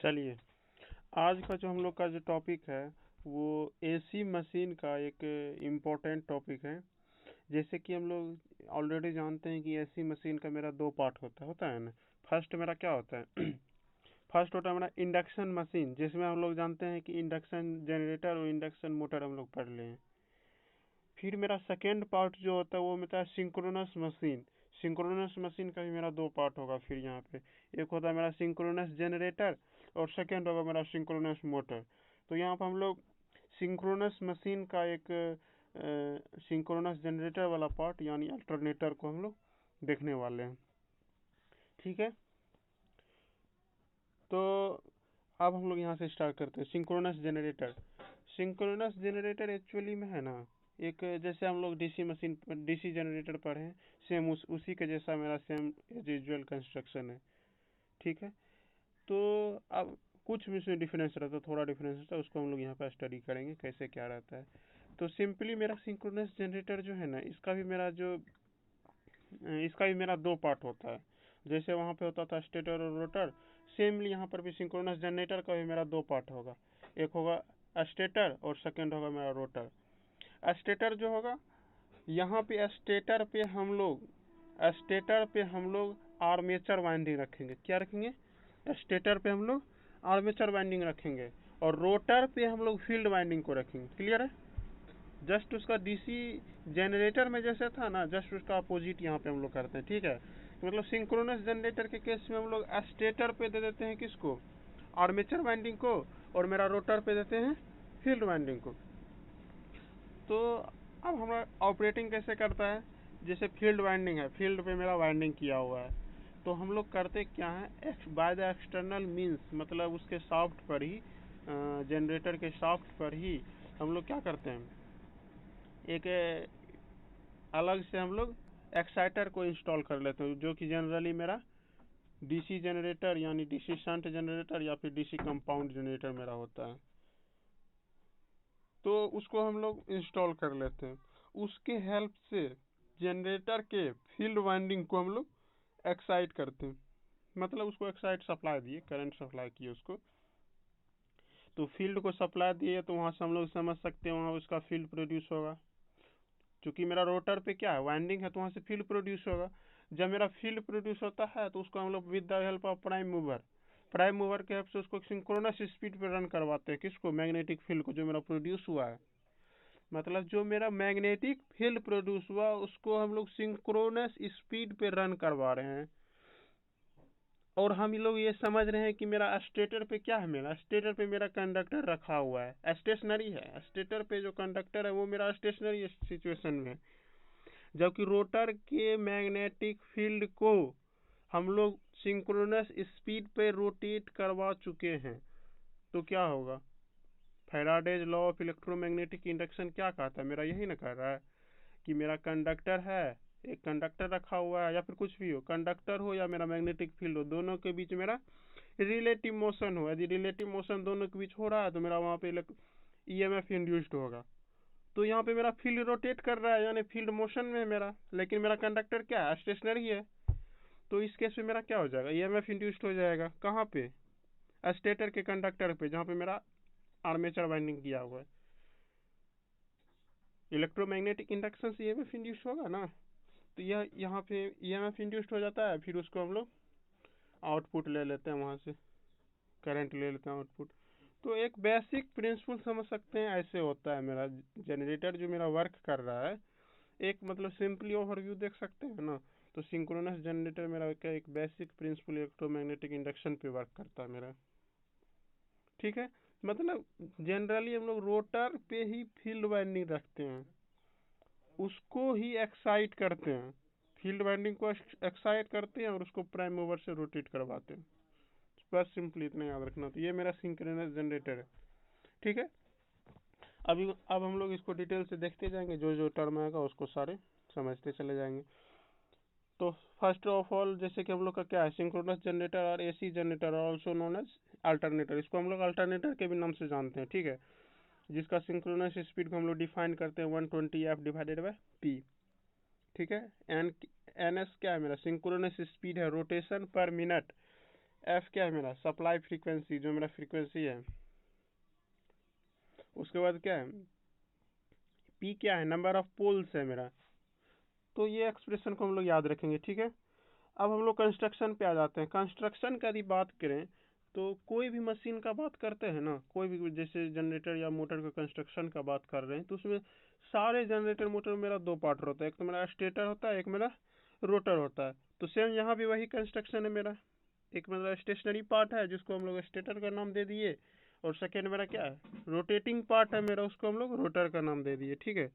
चलिए, आज का जो हम लोग का जो टॉपिक है वो एसी मशीन का एक इम्पोर्टेंट टॉपिक है। जैसे कि हम लोग ऑलरेडी जानते हैं कि एसी मशीन का मेरा दो पार्ट होता है ना। फर्स्ट मेरा क्या होता है फर्स्ट होता है मेरा इंडक्शन मशीन, जिसमें हम लोग जानते हैं कि इंडक्शन जनरेटर और इंडक्शन मोटर हम लोग पढ़ लें। फिर मेरा सेकेंड पार्ट जो होता है वो मेरा सिंक्रोनस मशीन। सिंक्रोनस मशीन का भी मेरा दो पार्ट होगा। फिर यहाँ पे एक होता है मेरा सिंक्रोनस जनरेटर और सेकेंड होगा मेरा सिंक्रोनस मोटर। तो यहाँ पर हम लोग सिंक्रोनस मशीन का एक सिंक्रोनस जनरेटर वाला पार्ट यानी अल्टरनेटर को हम लोग देखने वाले हैं। ठीक है, तो अब हम लोग यहाँ से स्टार्ट करते हैं। Synchronous generator, synchronous generator actually में है ना एक, जैसे हम लोग डीसी मशीन डीसी जनरेटर पढ़े हैं, सेम उसी के जैसा मेरा सेम एज यूजुअल कंस्ट्रक्शन है। ठीक है, तो अब कुछ भी इसमें डिफरेंस रहता है, थोड़ा डिफरेंस रहता है, उसको हम लोग यहाँ पर स्टडी करेंगे कैसे क्या रहता है। तो सिंपली मेरा सिंक्रोनस जनरेटर जो है ना, इसका भी मेरा दो पार्ट होता है। जैसे वहाँ पे होता था स्टेटर और रोटर, सेमली यहाँ पर भी सिंक्रोनस जनरेटर का भी मेरा दो पार्ट होगा। एक होगा स्टेटर और सेकंड होगा मेरा रोटर। स्टेटर जो होगा, यहाँ पे स्टेटर पे हम लोग आर्मेचर वाइंडिंग रखेंगे। क्या रखेंगे? स्टेटर पे हम लोग आर्मेचर वाइंडिंग रखेंगे और रोटर पे हम लोग फील्ड वाइंडिंग को रखेंगे। क्लियर है? जस्ट उसका डीसी जनरेटर में जैसे था ना, जस्ट उसका अपोजिट यहाँ पे हम लोग करते हैं। ठीक है, मतलब सिंक्रोनस जनरेटर के केस में हम लोग स्टेटर पे दे देते हैं किसको? आर्मेचर वाइंडिंग को, और मेरा रोटर पे देते हैं फील्ड वाइंडिंग को। तो अब हमारा ऑपरेटिंग कैसे करता है? जैसे फील्ड वाइंडिंग है, फील्ड पे मेरा वाइंडिंग किया हुआ है, तो हम लोग करते क्या है, बाय द एक्सटर्नल मीन्स, मतलब उसके सॉफ्ट पर ही, जनरेटर के सॉफ्ट पर ही हम लोग क्या करते हैं, एक अलग से हम लोग एक्साइटर को इंस्टॉल कर लेते हैं, जो कि जनरली मेरा डीसी जनरेटर यानी डीसी शंट जनरेटर या फिर डीसी कंपाउंड जनरेटर मेरा होता है। तो उसको हम लोग इंस्टॉल कर लेते हैं। उसके हेल्प से जनरेटर के फील्ड वाइंडिंग को हम लोग एक्साइट करते हैं, मतलब उसको एक्साइट सप्लाई दिए, करंट सप्लाई किए उसको, तो फील्ड को सप्लाई दिए, तो वहाँ से हम लोग समझ सकते हैं वहाँ उसका फील्ड प्रोड्यूस होगा। क्योंकि मेरा रोटर पे क्या है, वाइंडिंग है, तो वहाँ से फील्ड प्रोड्यूस होगा। जब मेरा फील्ड प्रोड्यूस होता है तो उसको हम लोग with the help of prime mover के हेल्प से उसको सिंक्रोनस स्पीड पे रन करवाते हैं। किसको? मैग्नेटिक फील्ड को, जो मेरा प्रोड्यूस हुआ है। मतलब जो मेरा मैग्नेटिक फील्ड प्रोड्यूस हुआ उसको हम लोग सिंक्रोनस स्पीड पे रन करवा रहे हैं। और हम लोग ये समझ रहे हैं कि मेरा स्टेटर पे क्या है, मेरा स्टेटर पे मेरा कंडक्टर रखा हुआ है, स्टेशनरी है। स्टेटर पे जो कंडक्टर है वो मेरा स्टेशनरी सिचुएशन में है, जबकि रोटर के मैग्नेटिक फील्ड को हम लोग सिंक्रोनस स्पीड पे रोटेट करवा चुके हैं। तो क्या होगा? Faraday's law of electromagnetic induction क्या कहता है? मेरा यही ना कह रहा है कि मेरा कंडक्टर है, एक कंडक्टर रखा हुआ है, या फिर कुछ भी हो, कंडक्टर हो या मेरा मैग्नेटिक फील्ड हो, दोनों के बीच मेरा रिलेटिव मोशन हो। यदि रिलेटिव मोशन दोनों के बीच हो रहा है तो मेरा वहाँ पे ईएमएफ इंड्यूस्ड होगा। तो यहाँ पे मेरा फील्ड रोटेट कर रहा है, यानी फील्ड मोशन में है मेरा, लेकिन मेरा कंडक्टर क्या है? स्टेशनरी है। तो इस केस में मेरा क्या हो जाएगा? ईएमएफ इंड्यूस्ड हो जाएगा। कहाँ पे? स्टेटर के कंडक्टर पे, जहाँ पे मेरा आर्मेचर वाइंडिंग किया हुआ है। इलेक्ट्रोमैग्नेटिक इंडक्शन से ईएमएफ इंड्यूस्ड होगा ना, तो यह यहाँ पे ईएमएफ इंड्यूस्ड हो जाता है। फिर उसको हम लोग आउटपुट ले लेते हैं, वहाँ से करंट ले लेते हैं आउटपुट। तो एक बेसिक प्रिंसिपल समझ सकते हैं, ऐसे होता है मेरा जनरेटर जो मेरा वर्क कर रहा है। एक मतलब सिंपली ओवरव्यू देख सकते हैं ना, तो सिंक्रोनस जनरेटर मेरा क्या एक बेसिक प्रिंसिपल इलेक्ट्रोमैग्नेटिक इंडक्शन पे वर्क करता है मेरा। ठीक है, मतलब जनरली हम लोग रोटर पे ही फील्ड वाइंडिंग रखते हैं, उसको ही एक्साइट करते हैं, फील्ड वाइंडिंग को एक्साइट करते हैं और उसको प्राइम मूवर से रोटेट करवाते हैं। बस सिंपली इतना याद रखना। तो ये मेरा सिंक्रोनस जनरेटर है। ठीक है, अब हम लोग इसको डिटेल से देखते जाएंगे, जो जो टर्म आएगा उसको सारे समझते चले जाएंगे। तो फर्स्ट ऑफ ऑल, जैसे कि हम लोग का क्या है, सिंक्रोनस जनरेटर और AC generator also known as alternator, इसको हम लोग अल्टरनेटर के भी नाम से जानते हैं। ठीक है, जिसका सिंक्रोनस स्पीड को हम लोग डिफाइन करते हैं 120F डिवाइडेड बाय P। ठीक है, एन एन एस क्या है मेरा? सिंक्रोनस स्पीड है रोटेशन पर मिनट एफ क्या है मेरा सप्लाई फ्रीक्वेंसी, जो मेरा फ्रीक्वेंसी है। उसके बाद क्या है, पी क्या है, नंबर ऑफ पोल्स है मेरा। तो ये एक्सप्रेशन को हम लोग याद रखेंगे, ठीक है। अब हम लोग कंस्ट्रक्शन पे आ जाते हैं। कंस्ट्रक्शन का यदि बात करें तो कोई भी मशीन का बात करते हैं ना, कोई भी जैसे जनरेटर या मोटर का कंस्ट्रक्शन का बात कर रहे हैं, तो उसमें सारे जनरेटर मोटर में मेरा दो पार्ट होता है, एक तो मेरा स्टेटर होता है, एक मेरा रोटर होता है। तो सेम यहाँ भी वही कंस्ट्रक्शन है मेरा, एक मेरा स्टेशनरी पार्ट है जिसको हम लोग स्टेटर का नाम दे दिए, और सेकेंड मेरा क्या है रोटेटिंग पार्ट है मेरा, उसको हम लोग रोटर का नाम दे दिए, ठीक है।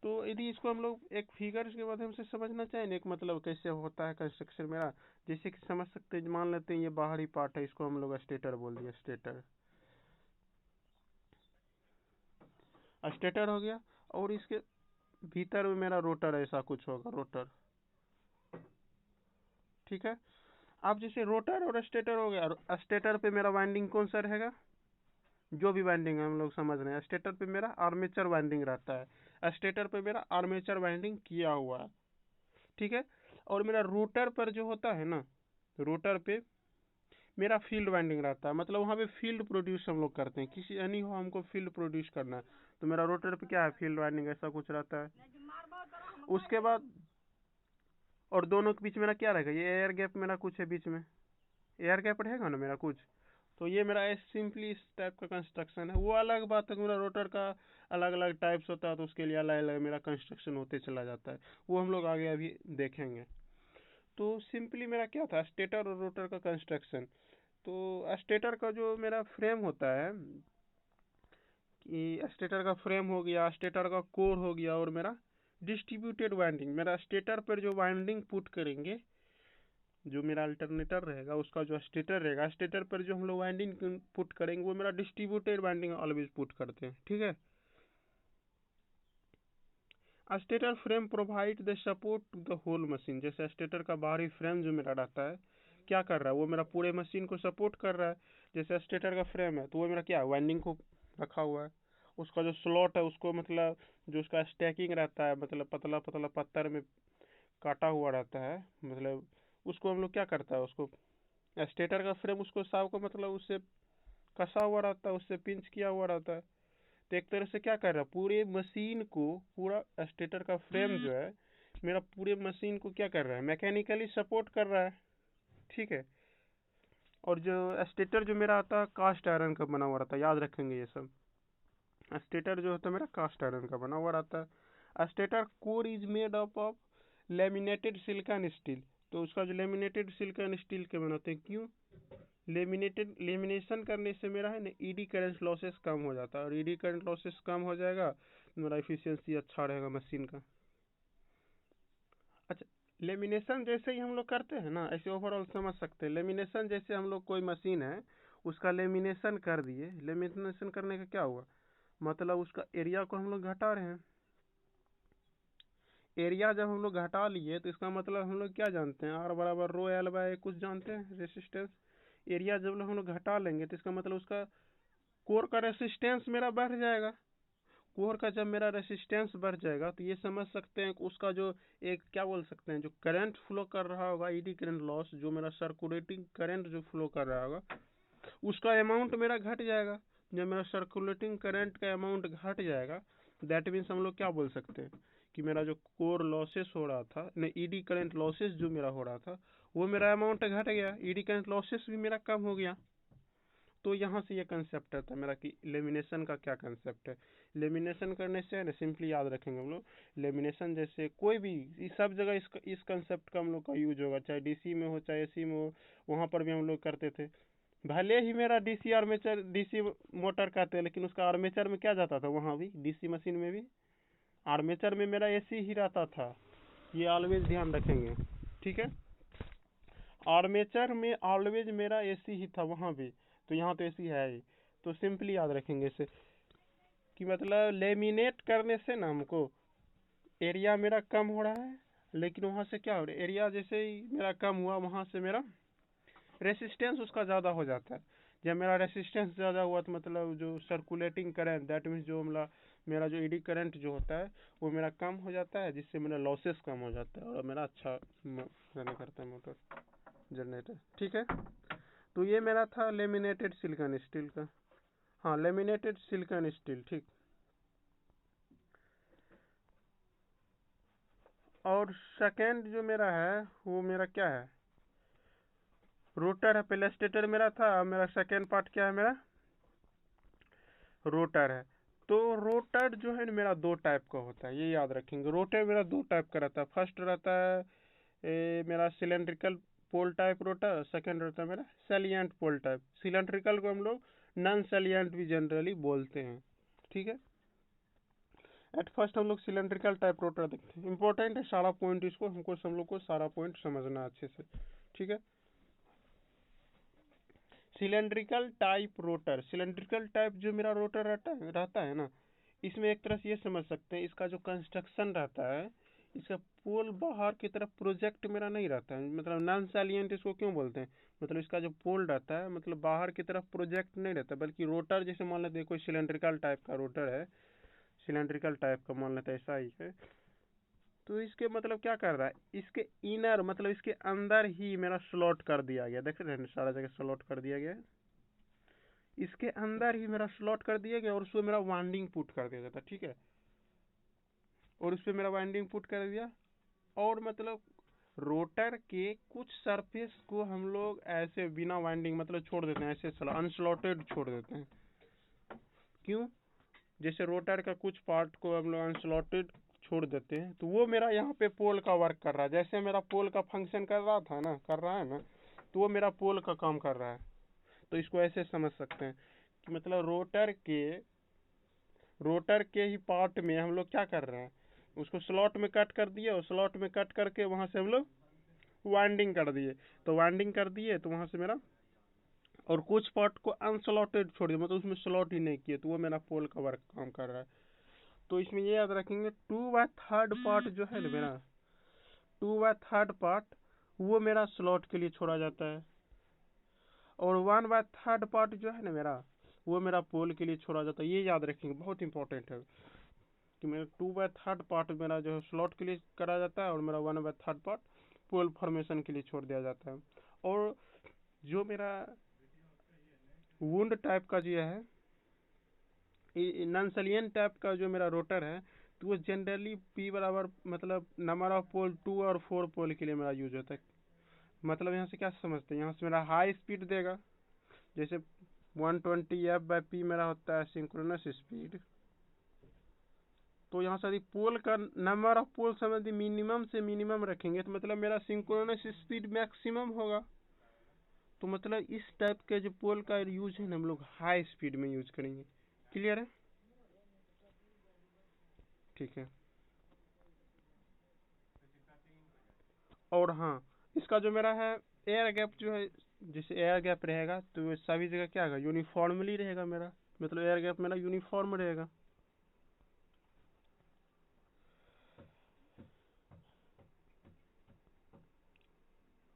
तो यदि इसको हम लोग एक फिगर्स के माध्यम से समझना चाहें, एक मतलब कैसे होता है कंस्ट्रक्शन मेरा, जैसे कि समझ सकते हैं, मान लेते हैं ये बाहरी पार्ट है, इसको हम लोग स्टेटर बोल दिया, स्टेटर स्टेटर हो गया। और इसके भीतर में मेरा रोटर ऐसा कुछ होगा, रोटर, ठीक है। अब जैसे रोटर और स्टेटर हो गया, स्टेटर पे मेरा वाइंडिंग कौन सा रहेगा, जो भी वाइंडिंग है हम लोग समझ रहे हैं, स्टेटर पे मेरा आर्मेचर वाइंडिंग रहता है, स्टेटर पे मेरा आर्मेचर वाइंडिंग किया हुआ है, ठीक है। और मेरा रोटर पर जो होता है ना, रोटर पे मेरा फील्ड वाइंडिंग रहता है, मतलब वहाँ पे फील्ड प्रोड्यूस हम लोग करते हैं, किसी एनी हो हमको फील्ड प्रोड्यूस करना है, तो मेरा रोटर पे क्या है फील्ड वाइंडिंग ऐसा कुछ रहता है। उसके बाद और दोनों के बीच मेरा क्या रहेगा, ये एयर गैप मेरा कुछ है बीच में, एयर गैप रहेगा ना मेरा कुछ। तो ये मेरा सिंपली इस टाइप का कंस्ट्रक्शन है। वो अलग बात है, मेरा रोटर का अलग अलग टाइप्स होता है, तो उसके लिए अलग अलग मेरा कंस्ट्रक्शन होते चला जाता है, वो हम लोग आगे अभी देखेंगे। तो सिंपली मेरा क्या था स्टेटर और रोटर का कंस्ट्रक्शन। तो स्टेटर का जो मेरा फ्रेम होता है, कि स्टेटर का फ्रेम हो गया, स्टेटर का कोर हो गया, और मेरा डिस्ट्रीब्यूटेड वाइंडिंग, मेरा स्टेटर पर जो वाइंडिंग पुट करेंगे, जो मेरा अल्टरनेटर रहेगा उसका जो स्टेटर रहेगा, स्टेटर पर जो हम लोग वाइंडिंग पुट करेंगे वो मेरा डिस्ट्रीब्यूटेड वाइंडिंग ऑलवेज पुट करते हैं, ठीक है। Stator frame provide the support to the whole machine, जैसे स्टेटर का बाहरी फ्रेम जो मेरा रहता है क्या कर रहा है, वो मेरा पूरे मशीन को सपोर्ट कर रहा है। जैसे स्टेटर का फ्रेम है तो वो मेरा क्या है वाइंडिंग को रखा हुआ है, उसका जो स्लॉट है उसको मतलब जो उसका स्टैकिंग रहता है, मतलब पतला पतला पत्थर में काटा हुआ रहता है, मतलब उसको हम लोग क्या करता है, उसको स्टेटर का फ्रेम उसको साव को मतलब उससे कसा हुआ रहता है, उससे पिंच किया हुआ रहता है। तो एक तरह से क्या कर रहा है पूरे मशीन को, पूरा स्टेटर का फ्रेम जो है मेरा पूरे मशीन को क्या कर रहा है मैकेनिकली सपोर्ट कर रहा है, ठीक है। और जो स्टेटर जो मेरा आता है कास्ट आयरन का बना हुआ रहता है, याद रखेंगे ये सब। स्टेटर जो होता है मेरा कास्ट आयरन का बना हुआ रहता है। Stator core is made up of laminated silicon steel, तो उसका जो लेमिनेटेड सिलिकॉन स्टील के बनाते हैं, क्यों लेमिनेशन करने से मेरा है ना ईडी करंट लॉसेस कम हो जाता है, और ईडी करंट लॉसेस कम हो जाएगा मेरा एफिशिएंसी अच्छा रहेगा मशीन का। अच्छा, लेमिनेशन जैसे ही हम लोग करते हैं ना, ऐसे ओवरऑल समझ सकते हैं, लेमिनेशन जैसे हम लोग कोई मशीन है उसका लेमिनेशन कर दिए, लेमिनेशन करने का क्या हुआ, मतलब उसका एरिया को हम लोग घटा रहे हैं। एरिया जब हम लोग घटा लिए तो इसका मतलब हम लोग क्या जानते हैं, आर बराबर रो एल बाय कुछ जानते हैं रेसिस्टेंस। एरिया जब हम लोग घटा लेंगे तो इसका मतलब उसका कोर का रेसिस्टेंस मेरा बढ़ जाएगा। कोर का जब मेरा रेसिस्टेंस बढ़ जाएगा तो ये समझ सकते हैं कि उसका जो एक क्या बोल सकते हैं जो करंट फ्लो कर रहा होगा, ईडी करंट लॉस, जो मेरा सर्कुलेटिंग करंट जो फ्लो कर रहा होगा उसका अमाउंट मेरा घट जाएगा। जब मेरा सर्कुलेटिंग करंट का अमाउंट घट जाएगा दैट मीन्स हम लोग क्या बोल सकते हैं कि मेरा जो कोर लॉसेस हो रहा था न, ईडी करंट लॉसेस जो मेरा हो रहा था वो मेरा अमाउंट घट गया, ईडी करंट लॉसेस भी मेरा कम हो गया। तो यहाँ से ये कंसेप्ट आता है मेरा कि लेमिनेशन का क्या कंसेप्ट है। लेमिनेशन करने से है ना सिंपली याद रखेंगे हम लोग, लेमिनेशन जैसे कोई भी सब जगह इस कंसेप्ट का हम लोग का यूज होगा, चाहे डीसी में हो चाहे एसी में हो, वहाँ पर भी हम लोग करते थे। भले ही मेरा डीसी आर्मेचर डीसी मोटर कहते हैं, लेकिन उसका आर्मेचर में क्या जाता था, वहाँ भी डीसी मशीन में भी आर्मेचर में मेरा एसी ही रहता था, ये ऑलवेज ध्यान रखेंगे, ठीक है। आर्मेचर में ऑलवेज मेरा एसी ही था वहाँ भी, तो यहाँ तो एसी है ही। तो सिंपली याद रखेंगे इसे कि मतलब लेमिनेट करने से ना हमको एरिया मेरा कम हो रहा है, लेकिन वहाँ से क्या हो रहा है एरिया जैसे ही मेरा कम हुआ वहाँ से मेरा रेसिस्टेंस उसका ज़्यादा हो जाता है। जब मेरा रेसिस्टेंस ज़्यादा हुआ तो मतलब जो सर्कुलेटिंग करंट दैट मीन्स जो मेरा जो ईडी करंट जो होता है वो मेरा कम हो जाता है, जिससे मेरा लॉसेस कम हो जाता है और मेरा अच्छा रन करता है मोटर। जनरेटर, ठीक है। तो ये मेरा था लेमिनेटेड सिलिकॉन स्टील का, हाँ लेमिनेटेड सिलिकॉन स्टील, ठीक। और सेकेंड जो मेरा है वो मेरा क्या है, रोटर है। पहले स्टेटर मेरा था, अब मेरा सेकेंड पार्ट क्या है, मेरा रोटर है। तो रोटर जो है मेरा दो टाइप का होता है, ये याद रखेंगे। रोटर मेरा दो टाइप का रहता है। फर्स्ट रहता है मेरा सिलेंड्रिकल पोल टाइप रोटर, सेकंड रहता है मेरा सैलिएंट पोल टाइप। सिलेंड्रिकल को हम लोग नॉन सैलिएंट भी जनरली बोलते हैं, ठीक है। एट फर्स्ट हम लोग सिलेंड्रिकल टाइप रोटर देखते हैं। इंपॉर्टेंट है सारा पॉइंट, इसको हमको हम लोग को सारा पॉइंट समझना अच्छे से, ठीक है। Cylindrical type rotor, cylindrical type जो मेरा रोटर रहता है ना, इसमें एक तरह से ये समझ सकते हैं, इसका जो कंस्ट्रक्शन रहता है, इसका पोल बाहर की तरफ प्रोजेक्ट मेरा नहीं रहता है। मतलब नॉन सैलिएंट इसको क्यों बोलते हैं, मतलब इसका जो पोल रहता है मतलब बाहर की तरफ प्रोजेक्ट नहीं रहता, बल्कि रोटर जैसे मान लेते हैं कोई सिलेंड्रिकल टाइप का रोटर है, सिलेंड्रिकल टाइप का मान लेते हैं, ऐसा ही है। तो इसके मतलब क्या कर रहा है, इसके इनर मतलब इसके अंदर ही मेरा स्लॉट कर दिया गया, देख रहे हैं सारा जगह स्लॉट कर दिया गया है। इसके अंदर ही मेरा स्लॉट कर दिया गया और उसमें मेरा वाइंडिंग पुट कर दिया जाता, ठीक है। और उसपे मेरा वाइंडिंग पुट कर दिया, और मतलब रोटर के कुछ सरफेस को हम लोग ऐसे बिना वाइंडिंग मतलब छोड़ देते हैं, ऐसे अनस्लॉटेड छोड़ देते हैं। क्यों, जैसे रोटर का कुछ पार्ट को हम लोग अनस्लॉटेड छोड़ देते हैं, तो वो मेरा यहाँ पे पोल का वर्क कर रहा है। जैसे मेरा पोल का फंक्शन कर रहा था ना, कर रहा है ना, तो वो मेरा पोल का काम कर रहा है। तो इसको ऐसे समझ सकते हैं कि मतलब रोटर के ही पार्ट में हम लोग क्या कर रहे हैं, उसको स्लॉट में कट कर दिए, और स्लॉट में कट करके वहां से हम लोग वाइंडिंग कर दिए। तो वाइंडिंग कर दिए तो वहां से मेरा, और कुछ पार्ट को अनस्लॉटेड छोड़ दिया, मतलब उसमें स्लॉट ही नहीं किए, तो वो मेरा पोल का वर्क काम कर रहा है। तो इसमें ये याद रखेंगे 2/3 पार्ट जो है ना मेरा, 2/3 पार्ट वो मेरा स्लॉट के लिए छोड़ा जाता है, और 1/3 पार्ट जो है ना मेरा, वो मेरा पोल के लिए छोड़ा जाता है। ये याद रखेंगे, बहुत इंपॉर्टेंट है कि मेरा 2/3 पार्ट मेरा जो है स्लॉट के लिए करा जाता है, और मेरा 1/3 पार्ट पोल फॉर्मेशन के लिए छोड़ दिया जाता है। और जो मेरा वुंड टाइप का जो है, नॉन सैलिएंट टाइप का जो मेरा रोटर है, तो वो जनरली P बराबर मतलब नंबर ऑफ पोल 2 और 4 पोल के लिए मेरा यूज होता है। मतलब यहाँ से क्या समझते हैं, यहाँ से मेरा हाई स्पीड देगा, जैसे 120 F/P मेरा होता है सिंक्रोनस स्पीड। तो यहाँ से यदि पोल का नंबर ऑफ पोल समझ मिनिमम से मिनिमम रखेंगे, तो मतलब मेरा सिंक्रोनस स्पीड मैक्सिमम होगा। तो मतलब इस टाइप के जो पोल का यूज है ना, हम लोग हाई स्पीड में यूज करेंगे। क्लियर है, ठीक है। और हाँ, इसका जो मेरा है एयर गैप जो है, जैसे एयर गैप रहेगा तो सभी जगह क्या होगा, यूनिफॉर्मली रहेगा मेरा, मतलब एयर गैप मेरा यूनिफॉर्म रहेगा।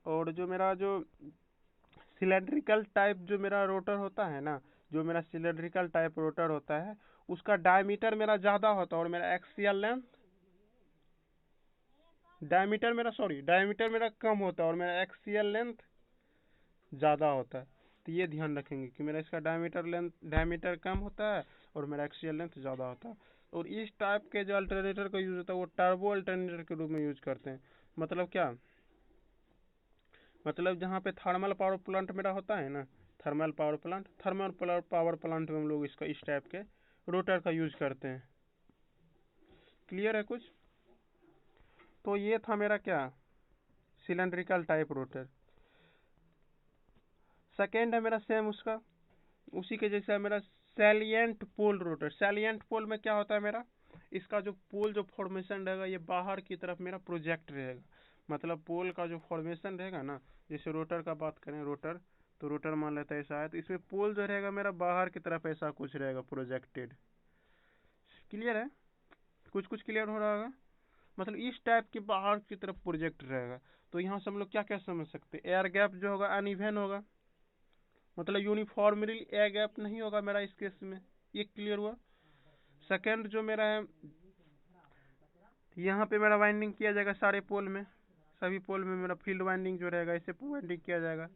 और जो मेरा जो सिलेंड्रिकल टाइप जो मेरा रोटर होता है ना, जो मेरा सिलेंड्रिकल टाइप रोटर होता है, उसका डायमीटर मेरा ज्यादा होता है, और मेरा एक्सियल लेंथ डायमीटर मेरा कम होता है, और मेरा एक्सियल लेंथ ज्यादा होता है। तो ये ध्यान रखेंगे कि मेरा इसका डायमीटर कम होता है, और मेरा एक्सियल लेंथ ज्यादा होता है। और इस टाइप के जो अल्टरनेटर का यूज होता है वो टर्बो अल्टरनेटर के रूप में यूज करते हैं। मतलब क्या, मतलब जहाँ पे थर्मल पावर प्लांट मेरा होता है ना, थर्मल पावर प्लांट में हम लोग इसका इस टाइप के रोटर का यूज करते हैं। क्लियर है कुछ। तो ये था मेरा क्या, सिलेंड्रिकल टाइप रोटर। सेकेंड है मेरा सेम उसका, उसी के जैसा है मेरा सैलिएंट पोल रोटर। सैलिएंट पोल में क्या होता है मेरा, इसका जो पोल जो फॉर्मेशन रहेगा ये बाहर की तरफ मेरा प्रोजेक्ट रहेगा। मतलब पोल का जो फॉर्मेशन रहेगा ना, जैसे रोटर का बात करें, रोटर तो रोटर मान लेते हैं ऐसा है, तो इसमें पोल जो रहेगा मेरा बाहर की तरफ ऐसा कुछ रहेगा प्रोजेक्टेड। क्लियर है, कुछ कुछ क्लियर हो रहा होगा। मतलब इस टाइप के बाहर की तरफ प्रोजेक्ट रहेगा। तो यहाँ से हम लोग क्या क्या समझ सकते हैं, एयर गैप जो होगा अनइवन होगा, मतलब यूनिफॉर्मली एयर गैप नहीं होगा मेरा इस केस में। ये क्लियर हुआ। सेकंड जो मेरा है, यहाँ पे मेरा वाइंडिंग किया जाएगा सारे पोल में, सभी पोल में मेरा फील्ड वाइंडिंग जो रहेगा इसे वाइंडिंग किया जाएगा,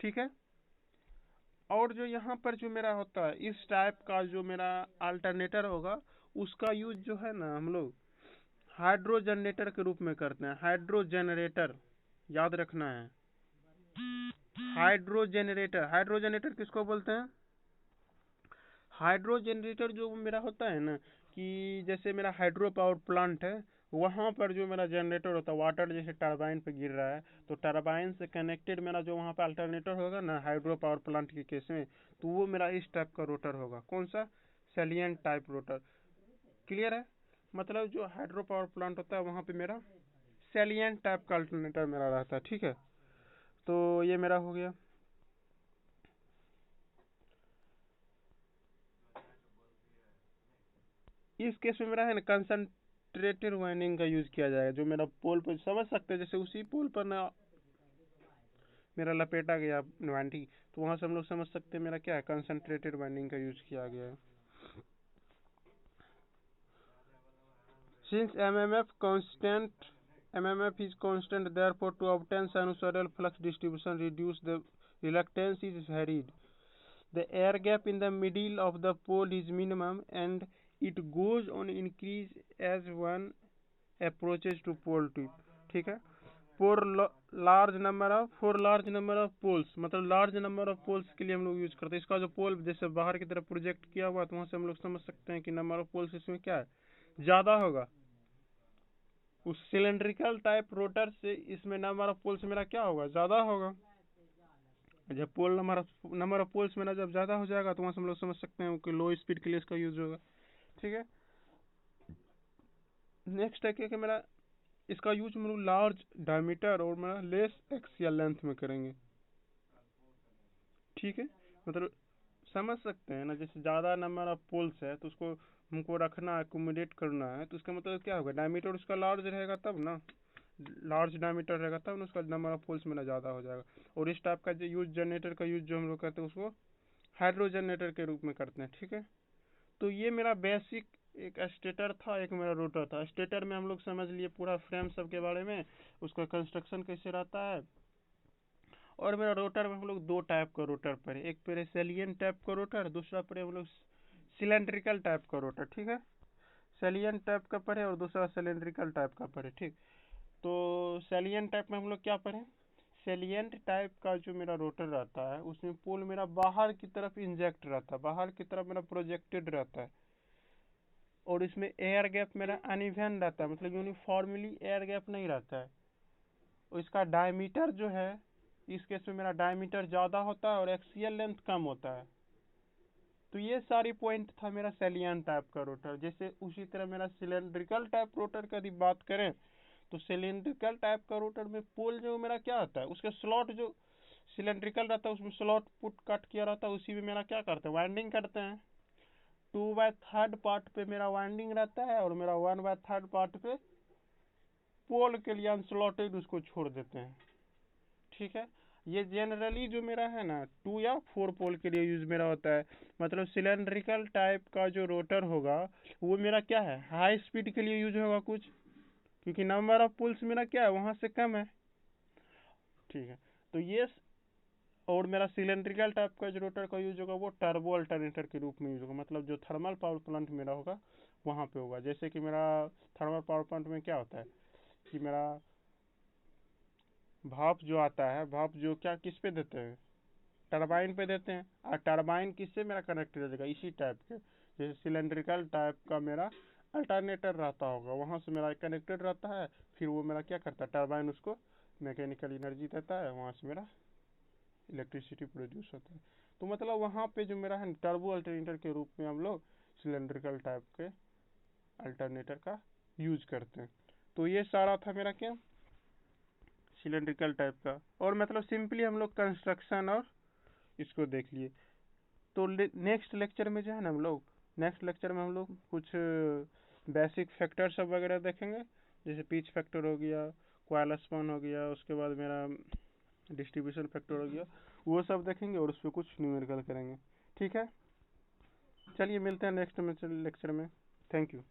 ठीक है। और जो यहाँ पर जो मेरा होता है इस टाइप का जो मेरा अल्टरनेटर होगा उसका यूज जो है ना हम लोग हाइड्रो जनरेटर के रूप में करते हैं। हाइड्रो जनरेटर याद रखना है, हाइड्रो जनरेटर। हाइड्रो जनरेटर किसको बोलते हैं? हाइड्रो जनरेटर जो मेरा होता है ना कि जैसे मेरा हाइड्रो पावर प्लांट है, वहाँ पर जो मेरा जनरेटर होता है वाटर जैसे टरबाइन पे गिर रहा है, तो टरबाइन से कनेक्टेड मेरा जो वहाँ पे अल्टरनेटर होगा ना हाइड्रो पावर प्लांट के केस में, तो वो मेरा इस टाइप का रोटर होगा। कौन सा? Salient type rotor. क्लियर है? मतलब जो हाइड्रो पावर प्लांट होता है वहाँ पे मेरा सैलिएंट टाइप का अल्टरनेटर मेरा रहता है, ठीक है। तो ये मेरा हो गया। इस केस में मेरा है ना कंसंट्रेटेड वाइंडिंग का यूज किया जाएगा। जो मेरा पोल पर समझ सकते हैं, जैसे उसी पोल पर ना मेरा लपेटा गया वाइंडिंग, तो वहां से हम लोग समझ सकते हैं मेरा क्या है, कंसंट्रेटेड वाइंडिंग का यूज किया गया है। Since MMF is constant, therefore to obtain sinusoidal flux distribution reduce the reluctance is varied. The air gap in the middle of the pole is minimum and it goes on increase as one approaches to pole tip, ठीक है। For large number of poles, मतलब large number of poles के लिए हम लोग use करते हैं। इसका जो पोल जैसे बाहर की तरफ प्रोजेक्ट किया हुआ तो वहाँ से हम लोग समझ सकते हैं कि नंबर ऑफ पोल्स इसमें क्या है, ज़्यादा होगा। उस सिलेंड्रिकल टाइप रोटर से इसमें नंबर ऑफ पोल्स मेरा क्या होगा, ज़्यादा होगा। जब पोल नंबर ऑफ पोल्स मेरा जब ज़्यादा हो जाएगा तो वहाँ से हम लोग समझ सकते हैं कि लो स्पीड के लिए इसका यूज होगा, ठीक है। नेक्स्ट है कि मेरा इसका यूज हम लोग लार्ज डायमीटर और मेरा लेस एक्सियल लेंथ में करेंगे, ठीक है। मतलब समझ सकते हैं ना, जैसे ज़्यादा नंबर ऑफ पोल्स है तो उसको हमको रखना है, एकोमोडेट करना है, तो उसका मतलब क्या होगा, डायमीटर उसका लार्ज रहेगा तब ना, लार्ज डायमीटर रहेगा तब ना उसका नंबर ऑफ पोल्स मेरा ज़्यादा हो जाएगा। और इस टाइप का जो यूज जनरेटर का यूज जो हम लोग करते हैं उसको हाइड्रो जनरेटर के रूप में करते हैं, ठीक है। तो ये मेरा बेसिक एक स्टेटर था, एक मेरा रोटर था। स्टेटर में हम लोग समझ लिए पूरा फ्रेम सब के बारे में, उसका कंस्ट्रक्शन कैसे रहता है। और मेरा रोटर में हम लोग दो टाइप का रोटर पर है, एक पर सेलियन टाइप का रोटर, दूसरा पर हम लोग सिलेंड्रिकल टाइप का रोटर, ठीक है। सेलियन टाइप का पर है और दूसरा सिलेंड्रिकल टाइप का पर है, ठीक। तो सेलियन टाइप में हम लोग क्या पढ़े, सेलियंट टाइप का जो मेरा रोटर रहता है उसमें पोल मेरा बाहर की तरफ इंजेक्ट रहता है, बाहर की तरफ मेरा प्रोजेक्टेड रहता है। और इसमें एयर गैप मेरा अनइवन रहता है, मतलब यूनिफॉर्मली एयर गैप नहीं रहता है। और इसका डायमीटर जो है, इस केस में मेरा डायमीटर ज़्यादा होता है और एक्सियल लेंथ कम होता है। तो ये सारी पॉइंट था मेरा सेलियन टाइप का रोटर। जैसे उसी तरह मेरा सिलेंड्रिकल टाइप रोटर का यदि बात करें तो सिलेंड्रिकल टाइप का रोटर में पोल जो मेरा क्या होता है, उसके स्लॉट जो सिलेंड्रिकल रहता है उसमें स्लॉट पुट कट किया रहता है, उसी में मेरा क्या करते हैं, वाइंडिंग करते हैं। 2/3 पार्ट पे मेरा वाइंडिंग रहता है और मेरा 1/3 पार्ट पे पोल के लिए अनस्लॉटेड उसको छोड़ देते हैं, ठीक है। ये जनरली जो मेरा है ना 2 या 4 पोल के लिए यूज मेरा होता है। मतलब सिलेंड्रिकल टाइप का जो रोटर होगा वो मेरा क्या है, हाई स्पीड के लिए यूज होगा कुछ, क्योंकि नंबर ऑफ पोल्स मेरा क्या है वहाँ से कम है, ठीक है। तो ये और मेरा सिलेंड्रिकल टाइप का जो रोटर का यूज होगा वो टर्बो अल्टरनेटर के रूप में यूज होगा। मतलब जो थर्मल पावर प्लांट मेरा होगा वहाँ पे होगा। जैसे कि मेरा थर्मल पावर प्लांट में क्या होता है कि मेरा भाप जो आता है, भाप जो क्या किस पे देते हैं, टरबाइन पे देते हैं। और टरबाइन किससे मेरा कनेक्ट रहेगा, इसी टाइप के जैसे सिलेंड्रिकल टाइप का मेरा अल्टरनेटर रहता होगा, वहाँ से मेरा कनेक्टेड रहता है। फिर वो मेरा क्या करता है, टरबाइन उसको मैकेनिकल एनर्जी देता है, वहाँ से मेरा इलेक्ट्रिसिटी प्रोड्यूस होता है। तो मतलब वहाँ पे जो मेरा है टर्बो अल्टरनेटर के रूप में हम लोग सिलेंड्रिकल टाइप के अल्टरनेटर का यूज करते हैं। तो ये सारा था मेरा क्या, सिलेंड्रिकल टाइप का। और मतलब सिंपली हम लोग कंस्ट्रक्शन और इसको देख लिए। तो नेक्स्ट लेक्चर में जो है ना हम लोग, नेक्स्ट लेक्चर में हम लोग कुछ बेसिक फैक्टर सब वगैरह देखेंगे, जैसे पिच फैक्टर हो गया, कॉइल स्पैन हो गया, उसके बाद मेरा डिस्ट्रीब्यूशन फैक्टर हो गया, वो सब देखेंगे और उस पर कुछ न्यूमेरिकल करेंगे, ठीक है। चलिए मिलते हैं नेक्स्ट लेक्चर में। Thank you.